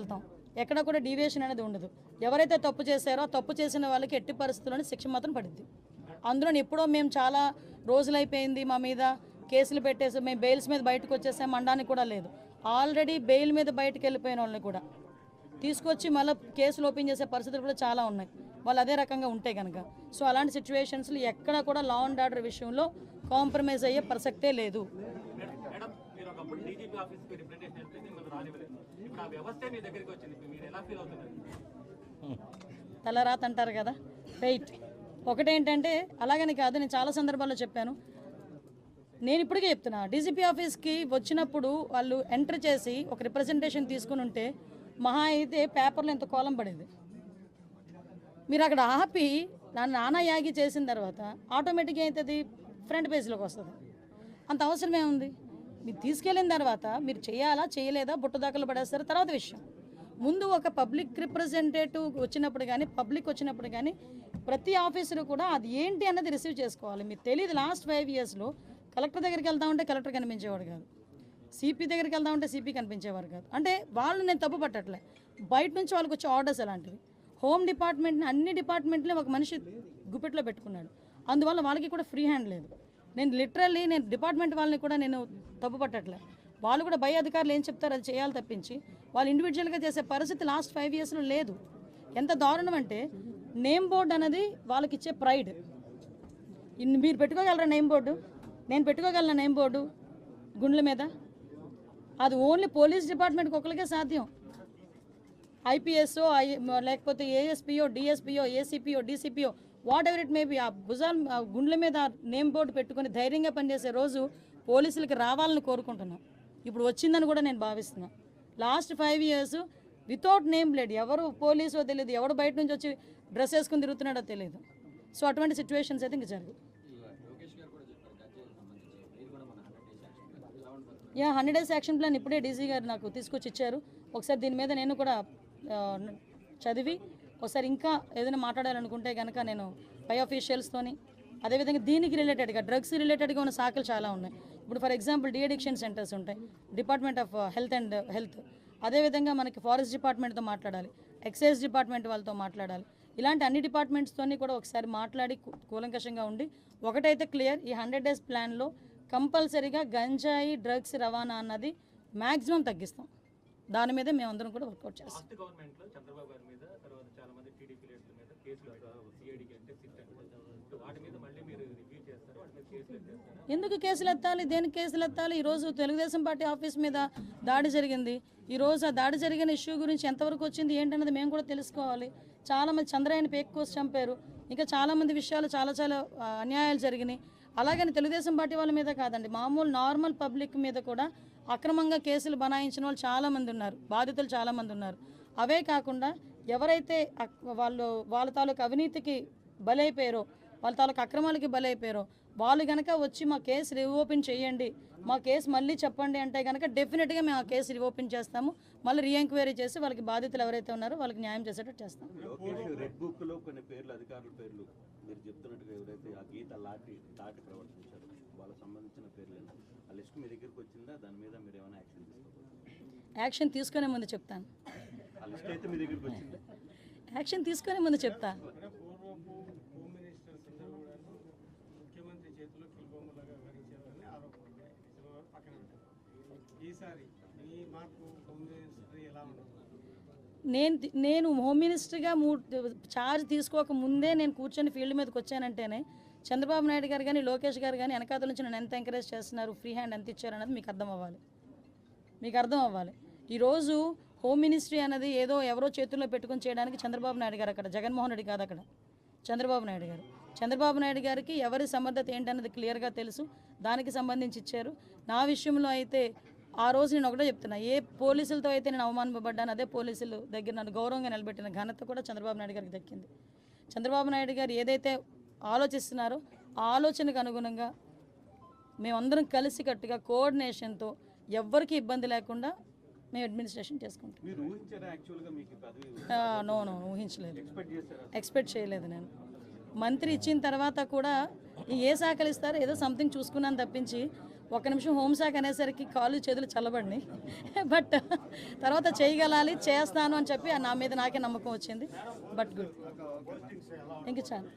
వెళ్తాం. ఎక్కడ కూడా డీవియేషన్ అనేది ఉండదు. ఎవరైతే తప్పు చేశారో తప్పు చేసిన వాళ్ళకి ఎట్టి పరిస్థితుల్లోనే శిక్ష మాత్రం పడుద్ది. అందులో ఎప్పుడో మేము చాలా రోజులైపోయింది మా మీద కేసులు పెట్టేసి మేము బెయిల్స్ మీద బయటకు వచ్చేసాం అనడానికి కూడా లేదు. ఆల్రెడీ బెయిల్ మీద బయటకు వెళ్ళిపోయిన వాళ్ళని కూడా తీసుకొచ్చి మళ్ళీ కేసులు ఓపెన్ చేసే పరిస్థితులు కూడా చాలా ఉన్నాయి, వాళ్ళు అదే రకంగా ఉంటే కనుక. సో అలాంటి సిచ్యువేషన్స్లో ఎక్కడ కూడా లా అండ్ ఆర్డర్ విషయంలో కాంప్రమైజ్ అయ్యే ప్రసక్తే లేదు. తలరాత అంటారు కదా, రైట్. ఒకటేంటంటే అలాగని కాదు, నేను చాలా సందర్భాల్లో చెప్పాను. నేను ఇప్పటికే చెప్తున్నా, డీజీపీ ఆఫీస్కి వచ్చినప్పుడు వాళ్ళు ఎంటర్ చేసి ఒక రిప్రజెంటేషన్ తీసుకుని ఉంటే మహా అయితే పేపర్లో ఎంత కోలం పడేది. మీరు అక్కడ ఆపి నానా యాగి చేసిన తర్వాత ఆటోమేటిక్గా అవుతుంది, ఫ్రంట్ పేజ్లోకి వస్తుంది. అంత అవసరమే ఉంది. మీరు తీసుకెళ్ళిన తర్వాత మీరు చేయాలా చేయలేదా బుట్టదాకలు పడేస్తారు తర్వాత విషయం. ముందు ఒక పబ్లిక్ రిప్రజెంటేటివ్ వచ్చినప్పుడు కానీ పబ్లిక్ వచ్చినప్పుడు కానీ ప్రతి ఆఫీసరు కూడా అది ఏంటి అన్నది రిసీవ్ చేసుకోవాలి. మీకు తెలియదు, లాస్ట్ 5 yearsలో కలెక్టర్ దగ్గరికి వెళ్తా ఉంటే కలెక్టర్ కనిపించేవాడు కాదు, సిపి దగ్గరికి వెళ్తా ఉంటే సిపి కనిపించేవారు కాదు. అంటే వాళ్ళు నేను తప్పు పట్టట్లే, బయట నుంచి వాళ్ళకి వచ్చే ఆర్డర్స్ అలాంటివి. హోమ్ డిపార్ట్మెంట్ని అన్ని డిపార్ట్మెంట్ని ఒక మనిషి గుప్పెట్లో పెట్టుకున్నాడు, అందువల్ల వాళ్ళకి కూడా ఫ్రీ హ్యాండ్ లేదు. నేను లిటరల్లీ నేను డిపార్ట్మెంట్ వాళ్ళని కూడా నేను తప్పు పట్టట్లే, వాళ్ళు కూడా పై అధికారులు ఏం చెప్తారు అది చేయాలి తప్పించి వాళ్ళు ఇండివిజువల్గా చేసే పరిస్థితి లాస్ట్ 5 yearsలో లేదు. ఎంత దారుణం అంటే నేమ్ బోర్డు అనేది వాళ్ళకి ఇచ్చే ప్రైడ్. మీరు పెట్టుకోగలరా నేమ్ బోర్డు? నేను పెట్టుకోగలనా నేమ్ బోర్డు గుండ్ల మీద? అది ఓన్లీ పోలీస్ డిపార్ట్మెంట్కి ఒకరికే సాధ్యం. ఐపీఎస్ఓ లేకపోతే ఏఎస్పీఓ డిఎస్పీఓ ఏసీపీఓ డీసీపీఓ whatever it may be, ఆ భుజాలు గుండ్ల మీద నేమ్ బోర్డు పెట్టుకుని ధైర్యంగా పనిచేసే రోజు పోలీసులకి రావాలని కోరుకుంటున్నాను. ఇప్పుడు వచ్చిందని కూడా నేను భావిస్తున్నాను. Last 5 years without name plate, ఎవరు పోలీసో తెలియదు, ఎవడు బయట నుంచి వచ్చి డ్రెస్ వేసుకుని తిరుగుతున్నాడో తెలియదు. సో అటువంటి సిచ్యువేషన్స్ అయితే ఇంక జరుగు. 100 days యాక్షన్ ప్లాన్ ఇప్పుడే డీజీ గారు నాకు తీసుకొచ్చి ఇచ్చారు. ఒకసారి దీని మీద నేను కూడా చదివి ఒకసారి ఇంకా ఏదైనా మాట్లాడాలనుకుంటే కనుక నేను పై ఆఫీషియల్స్తోని, అదేవిధంగా దీనికి రిలేటెడ్గా డ్రగ్స్ రిలేటెడ్గా ఉన్న శాఖలు చాలా ఉన్నాయి. ఇప్పుడు ఫర్ ఎగ్జాంపుల్ డీఅడిక్షన్ సెంటర్స్ ఉంటాయి, డిపార్ట్మెంట్ ఆఫ్ హెల్త్, అదేవిధంగా మనకి ఫారెస్ట్ డిపార్ట్మెంట్తో మాట్లాడాలి, ఎక్సైజ్ డిపార్ట్మెంట్ వాళ్ళతో మాట్లాడాలి. ఇలాంటి అన్ని డిపార్ట్మెంట్స్తోని కూడా ఒకసారి మాట్లాడి కూలంకషంగా ఉండి ఒకటైతే క్లియర్, ఈ 100 days ప్లాన్లో కంపల్సరీగా గంజాయి డ్రగ్స్ రవాణా అన్నది మ్యాక్సిమం తగ్గిస్తాం. దాని మీదే మేమందరం కూడా వర్కౌట్ చేస్తాం. ఎందుకు కేసులు ఎత్తాలి, దేనికి కేసులు ఎత్తాలి? ఈరోజు తెలుగుదేశం పార్టీ ఆఫీస్ మీద దాడి జరిగింది. ఈరోజు ఆ దాడి జరిగిన ఇష్యూ గురించి ఎంతవరకు వచ్చింది ఏంటన్నది మేము కూడా తెలుసుకోవాలి. చాలామంది చంద్రయ్యని పేక్ కోసి చంపారు, ఇంకా చాలామంది విషయాలు చాలా అన్యాయాలు జరిగినాయి. అలాగని తెలుగుదేశం పార్టీ వాళ్ళ మీద కాదండి, మామూలు నార్మల్ పబ్లిక్ మీద కూడా అక్రమంగా కేసులు బనాయించిన వాళ్ళు చాలామంది ఉన్నారు, బాధితులు చాలామంది ఉన్నారు. అవే కాకుండా ఎవరైతే వాళ్ళ తాలూకు అవినీతికి బలైపోయారో, వాళ్ళ తాలూకు అక్రమాలకి బలైపోయారో వాళ్ళు కనుక వచ్చి మా కేసు రీఓపెన్ చేయండి, మా కేసు మళ్ళీ చెప్పండి అంటే కనుక డెఫినెట్గా మేము ఆ కేసు రీఓపెన్ చేస్తాము. మళ్ళీ రీఎంక్వైరీ చేసి వాళ్ళకి బాధితులు ఎవరైతే ఉన్నారో వాళ్ళకి న్యాయం చేసేటట్టు చేస్తాం. రెడ్ బుక్ లో కొన్ని పేర్లు, అధికారుల పేర్లు మీరు చెప్తున్నట్టుగా ఎవరైతే ఆ గీత దాటి ప్రవర్తించారు వాళ్ళకి సంబంధించిన పేర్లేనా ఆ లిస్ట్ మీ దగ్గరికి వచ్చిందా? దాని మీద మీరు ఏమైనా యాక్షన్ తీసుకోవాలి? యాక్షన్ తీసుకునే ముందు చెప్తాను. ఆ లిస్ట్ అయితే మీ దగ్గరికి వచ్చిందా? యాక్షన్ తీసుకునే ముందు చెప్తా. నేను హోమ్ మినిస్టర్గా ఛార్జ్ తీసుకోక ముందే నేను కూర్చొని ఫీల్డ్ మీదకి వచ్చానంటేనే చంద్రబాబు నాయుడు గారు కానీ లోకేష్ గారు కానీ వెనకాతల నుంచి నన్ను ఎంత ఎంకరేజ్ చేస్తున్నారు, ఫ్రీ హ్యాండ్ ఎంత ఇచ్చారు అన్నది మీకు అర్థం అవ్వాలి. ఈరోజు హోమ్ మినిస్ట్రీ అనేది ఏదో ఎవరో చేతుల్లో పెట్టుకుని చేయడానికి చంద్రబాబు నాయుడు గారు అక్కడ, జగన్మోహన్ రెడ్డి కాదు అక్కడ, చంద్రబాబు నాయుడు గారికి ఎవరి సమర్థత ఏంటన్నది క్లియర్గా తెలుసు, దానికి సంబంధించి ఇచ్చారు. నా విషయంలో అయితే ఆ రోజు నేను ఒకటే చెప్తున్నా, ఏ పోలీసులతో అయితే నేను అవమానపడ్డాను అదే పోలీసులు దగ్గర నన్ను గౌరవంగా నిలబెట్టిన ఘనత కూడా చంద్రబాబు నాయుడు గారికి దక్కింది. చంద్రబాబు నాయుడు గారు ఏదైతే ఆలోచిస్తున్నారో ఆ ఆలోచనకు అనుగుణంగా మేమందరం కలిసికట్టుగా కోఆర్డినేషన్తో ఎవ్వరికి ఇబ్బంది లేకుండా మేము అడ్మినిస్ట్రేషన్ చేసుకుంటాం. నో ఊహించలేదు, ఎక్స్పెక్ట్ చేయలేదు. నేను మంత్రి ఇచ్చిన తర్వాత కూడా ఏ శాఖలు ఇస్తారో ఏదో సంథింగ్ చూసుకున్నాను తప్పించి ఒక నిమిషం హోంశాఖ అనేసరికి కాళ్ళు చేతులు చల్లబడినాయి. బట్ తర్వాత చేయగలాలి, చేస్తాను అని చెప్పి నా మీద నాకే నమ్మకం వచ్చింది. బట్ గుడ్, ఇంక చాలు.